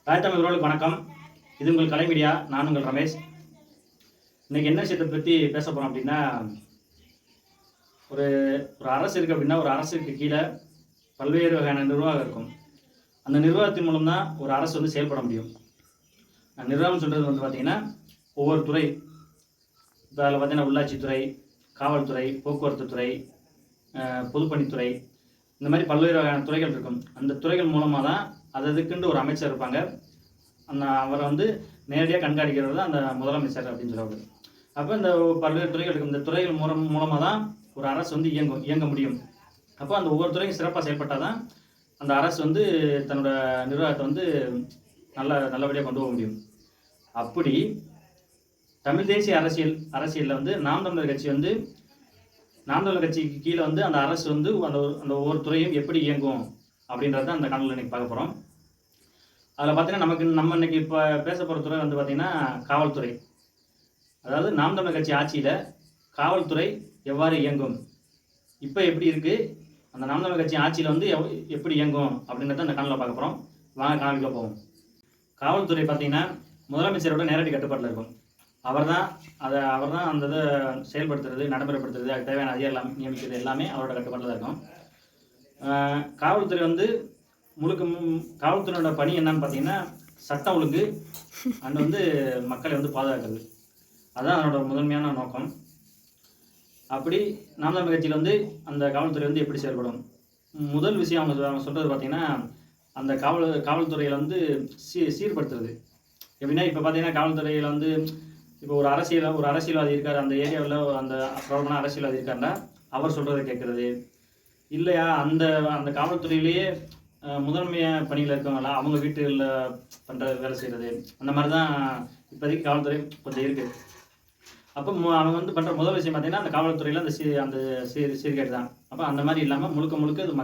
தமிழ் உறவுகளுக்கு வணக்கம். இது உங்கள் கலை மீடியா. நான் உங்கள் ரமேஷ். இன்னைக்கு என்ன விஷயத்தை பற்றி பேச போகிறோம் அப்படின்னா, ஒரு ஒரு அரசு இருக்குது அப்படின்னா, ஒரு அரசுக்கு கீழே பல்வேறு வகையான நிர்வாகம் இருக்கும். அந்த நிர்வாகத்தின் மூலம் தான் ஒரு அரசு வந்து செயல்பட முடியும். நிர்வாகம் சொல்கிறது வந்து பார்த்திங்கன்னா, ஒவ்வொரு துறை, இப்போ அதில் பார்த்திங்கன்னா உள்ளாட்சித்துறை, காவல்துறை, போக்குவரத்து துறை, பொதுப்பணித்துறை, இந்த மாதிரி பல்வேறு வகையான துறைகள் இருக்கும். அந்த துறைகள் மூலமாக தான் அதுக்குன்னு ஒரு அமைச்சர் இருப்பாங்க. அவரை வந்து நேரடியாக கண்காணிக்கிறது தான் அந்த முதலமைச்சர் அப்படின்னு சொல்லுவாங்க. அப்போ இந்த பல்வேறு துறைகள் இருக்கும். இந்த துறைகள் மூலமாக தான் ஒரு அரசு வந்து இயங்க முடியும். அப்போ அந்த ஒவ்வொரு துறையும் சிறப்பாக செயல்பட்டால் தான் அந்த அரசு வந்து தன்னோட நிர்வாகத்தை வந்து நல்லபடியாக கொண்டு போக முடியும். அப்படி தமிழ் தேசிய அரசியலில் வந்து நாம் தமிழர் கட்சி வந்து நாம் தமிழர் கட்சிக்கு கீழே வந்து அந்த அரசு வந்து அந்த ஒவ்வொரு துறையும் எப்படி இயங்கும் அப்படின்றத அந்த காணொலியில் இன்னைக்கு பார்க்க போகிறோம். அதில் பார்த்தீங்கன்னா நம்ம இன்னைக்கு இப்போ பேச போகிற துறை வந்து பார்த்திங்கன்னா காவல்துறை. அதாவது நாம் தமிழர் கட்சி ஆட்சியில் காவல்துறை எவ்வாறு இயங்கும், இப்போ எப்படி இருக்குது, அந்த நாம் தமிழர் கட்சி ஆட்சியில் வந்து எப்படி இயங்கும் அப்படின்றத அந்த காணொலியில் பார்க்க போகிறோம். வாங்க காணொலிக்குள்ள போவோம். காவல்துறை பார்த்திங்கன்னா முதலமைச்சரோட நேரடி கட்டுப்பாட்டில் இருக்கும். அவர் தான் அந்த இதை செயல்படுத்துறது, நடைமுறைப்படுத்துறது, அதுக்கு தேவையான அதிகாரம் நியமிக்கிறது எல்லாமே அவரோட கட்டுப்பாட்டில் தான் இருக்கும். காவல்துறை வந்து காவல்துறையோட பணி என்னன்னு பார்த்தீங்கன்னா சட்டம் ஒழுங்கு அண்ட் வந்து மக்களை வந்து பாதுகாக்கிறது. அதுதான் அதனோட முதன்மையான நோக்கம். அப்படி நாம் தமிழர் கட்சியில் வந்து அந்த காவல்துறை வந்து எப்படி செயல்படும், முதல் விஷயம் அவங்க சொல்கிறது பார்த்தீங்கன்னா அந்த காவல்துறையில் வந்து சீர்படுத்துறது. எப்படின்னா இப்போ பார்த்தீங்கன்னா காவல்துறையில் வந்து இப்போ ஒரு அரசியல்வாதி இருக்கார், அந்த ஏரியாவில் அந்த பிரபலமான அரசியல்வாதி இருக்காருன்னா அவர் சொல்கிறத கேட்குறது, இல்லையா அந்த அந்த காவல்துறையிலேயே முதன்மையாக பணியில் இருக்கவங்களா அவங்க வீட்டுகளில் பண்ணுற வேலை செய்கிறது, அந்த மாதிரி தான் இப்போதைக்கு காவல்துறை கொஞ்சம் இருக்குது. அப்போ அவங்க வந்து பண்ணுற முதல் விஷயம் பார்த்திங்கன்னா அந்த காவல்துறையில் அந்த சீர்கேடு தான். அப்போ அந்த மாதிரி இல்லாமல் முழுக்க அது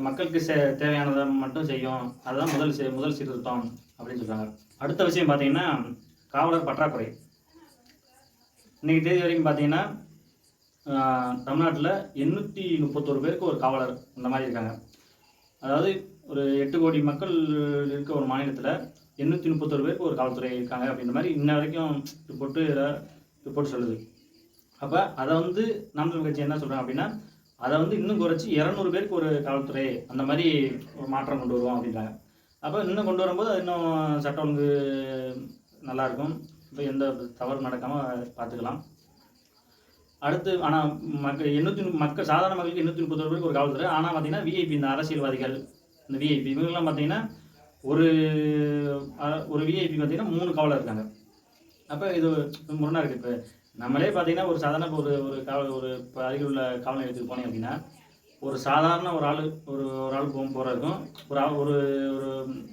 மக்களுக்கு தேவையானதை மட்டும் செய்யும். அதுதான் முதல் சீர்திருத்தம் அப்படின்னு சொல்கிறாங்க. அடுத்த விஷயம் பார்த்திங்கன்னா காவலர் பற்றாக்குறை. இன்றைக்கி தேதி வரைக்கும் பார்த்திங்கன்னா தமிழ்நாட்டில் 831 பேருக்கு ஒரு காவலர் அந்த மாதிரி இருக்காங்க. அதாவது ஒரு 8 கோடி மக்கள் இருக்க ஒரு மாநிலத்தில் 831 பேருக்கு ஒரு காவல்துறை இருக்காங்க அப்படின்ற மாதிரி இன்ன வரைக்கும் ரிப்போர்ட் சொல்லுது. அப்போ அதை வந்து நாம் தமிழர் கட்சி என்ன சொல்கிறாங்க அப்படின்னா, அதை வந்து இன்னும் குறைச்சி 200 பேருக்கு ஒரு காவல்துறை அந்த மாதிரி ஒரு மாற்றம் கொண்டு வருவோம் அப்படின்றாங்க. அப்போ இன்னும் கொண்டு வரும்போது அது இன்னும் சட்டம் ஒழுங்கு நல்லாயிருக்கும். இப்போ எந்த தவறு நடக்காமல் பார்த்துக்கலாம். அடுத்து ஆனால் சாதாரண மக்களுக்கு 831 பேருக்கு ஒரு காவல்துறை. ஆனால் பார்த்தீங்கன்னா விஐபி, இந்த அரசியல்வாதிகள், இந்த விஐபி இவங்கெல்லாம் பார்த்தீங்கன்னா ஒரு விஐபி பார்த்தீங்கன்னா 3 காவலர் இருக்காங்க. அப்போ இது முரணாக இருக்குது. இப்போ நம்மளே பார்த்தீங்கன்னா ஒரு சாதாரண ஒரு இப்போ அருகில் உள்ள காவல் நிலையத்துக்கு போனீங்க அப்படின்னா ஒரு சாதாரண ஒரு ஆள் போகிறதுக்கும்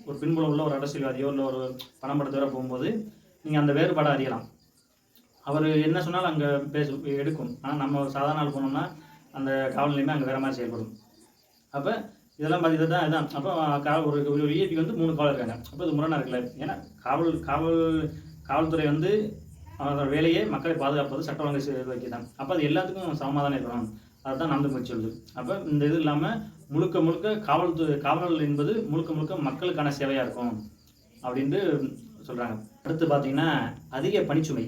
ஒரு பின்புலம் உள்ள ஒரு அரசியல்வாதியோ இல்லை ஒரு பணம் படத்தோட போகும்போது நீங்கள் அந்த வேறுபாடை அறியலாம். அவர் என்ன சொன்னாலும் அங்கே எடுக்கும். ஆனால் நம்ம சாதாரண ஆள் போனோம்னா அந்த காவல் நிலையமே அங்கே வேறு மாதிரி செயல்படும். அப்போ இதெல்லாம் பார்த்தீங்கன்னா இதுதான். அப்போ ஒரு விஐபிக்கு வந்து 3 காவலர் இருக்காங்க. அப்போ இது முரணாக இருக்குல்ல. ஏன்னா காவல்துறை வந்து அவரோட வேலையே மக்களை பாதுகாப்பது, சட்டம் ஒழுங்கு வைக்கதான். அப்போ அது எல்லாத்துக்கும் சமமாக தானே இருக்கணும். அதுதான் நாம் தமிழர் சொல்லுது. அப்போ இந்த இது இல்லாமல் முழுக்க காவல் என்பது முழுக்க மக்களுக்கான சேவையாக இருக்கும் அப்படின்ட்டு சொல்கிறாங்க. அடுத்து பார்த்தீங்கன்னா அதிக பணிச்சுமை.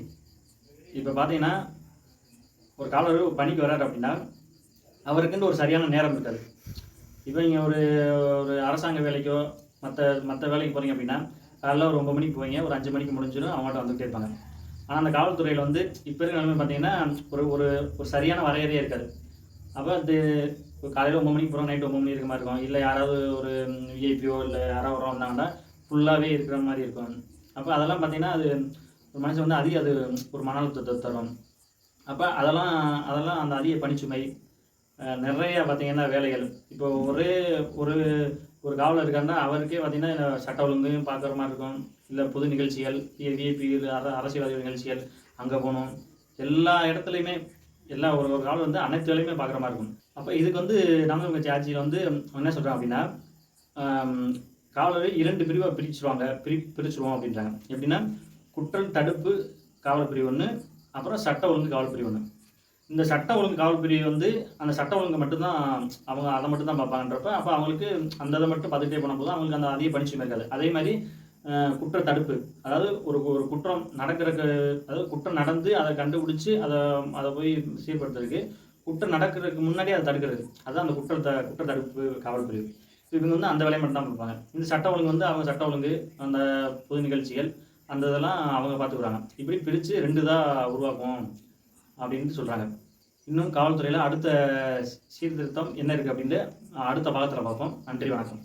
இப்போ பார்த்தீங்கன்னா ஒரு காவலர் பணிக்கு வர்றாரு அப்படின்னா அவருக்குன்னு ஒரு சரியான நேரம் இருக்காது. இப்போ நீங்கள் ஒரு அரசாங்க வேலைக்கோ மற்ற வேலைக்கு போகிறீங்க அப்படின்னா காலையில் ஒரு 9 மணிக்கு போவீங்க, ஒரு 5 மணிக்கு முடிஞ்சிடும், அவங்கள்ட்ட வந்துகிட்டே இருப்பாங்க. ஆனால் அந்த காவல்துறையில் வந்து இப்போ இருக்கிற நிலைமை பார்த்தீங்கன்னா ஒரு சரியான வரையறையே இருக்காது. அப்போ அது காலையில் 9 மணிக்கு போகிறோம், நைட்டு 9 மணி இருக்கிற மாதிரி இருக்கும். இல்லை யாராவது ஒரு விஐபியோ இல்லை யாராவது வந்தாங்கன்னா ஃபுல்லாகவே இருக்கிற மாதிரி இருக்கும். அப்போ அதெல்லாம் பார்த்திங்கன்னா அது ஒரு மனுஷன் வந்து அது ஒரு மன அழுத்தத்தை தரும். அப்போ அதெல்லாம் அந்த அதிக பணிச்சுமை, நிறைய பார்த்திங்கன்னா வேலைகள். இப்போ ஒரு காவலர் இருக்காருன்னா அவருக்கே பார்த்திங்கன்னா சட்ட ஒழுங்கையும் பார்க்குற மாதிரி இருக்கும். இல்லை பொது நிகழ்ச்சிகள், விஐபி அரசியல்வாதிகள் நிகழ்ச்சிகள், அங்கே போகணும், எல்லா இடத்துலையுமே ஒரு காவலர் வந்து அனைத்து வேலையுமே பார்க்குற மாதிரி இருக்கும். அப்போ இதுக்கு வந்து நாம் தமிழர் கட்சி ஆட்சியில் வந்து என்ன சொல்கிறாங்க அப்படின்னா காவலரை 2 பிரிவாக பிரிச்சுருவோம் அப்படின்றாங்க. எப்படின்னா குற்றம் தடுப்பு காவல் பிரிவு 1, அப்புறம் சட்ட ஒழுங்கு காவல் பிரிவு 1. இந்த சட்ட ஒழுங்கு காவல்துறை வந்து அந்த சட்ட ஒழுங்கை மட்டும்தான் அவங்க அதை மட்டும் தான் பார்ப்பாங்கன்றப்ப அப்போ அவங்களுக்கு அந்த இதை மட்டும் பார்த்துக்கிட்டே போன போது அவங்களுக்கு அந்த அதிக பணிச்சுமை இருக்காது. அதே மாதிரி குற்ற தடுப்பு, அதாவது ஒரு ஒரு குற்றம் நடக்கிறதுக்கு, அதாவது குற்றம் நடந்து அதை கண்டுபிடிச்சி அதை போய் சீர்படுத்துறதுக்கு, குற்றம் நடக்கிறதுக்கு முன்னாடியே அதை தடுக்கிறது, அதுதான் அந்த குற்ற தடுப்பு காவல்துறை. இவங்க வந்து அந்த வேலையை மட்டும் தான் பார்ப்பாங்க. இந்த சட்ட ஒழுங்கு வந்து அவங்க சட்ட ஒழுங்கு, அந்த பொது நிகழ்ச்சிகள், அந்த இதெல்லாம் அவங்க பார்த்துக்குறாங்க. இப்படி பிரித்து 2 இதாக உருவாக்கும் அப்படின்ட்டு சொல்கிறாங்க. இன்னும் காவல்துறையில் அடுத்த சீர்திருத்தம் என்ன இருக்குது அப்படின்ட்டு அடுத்த பாகத்தில் பார்ப்போம். நன்றி, வணக்கம்.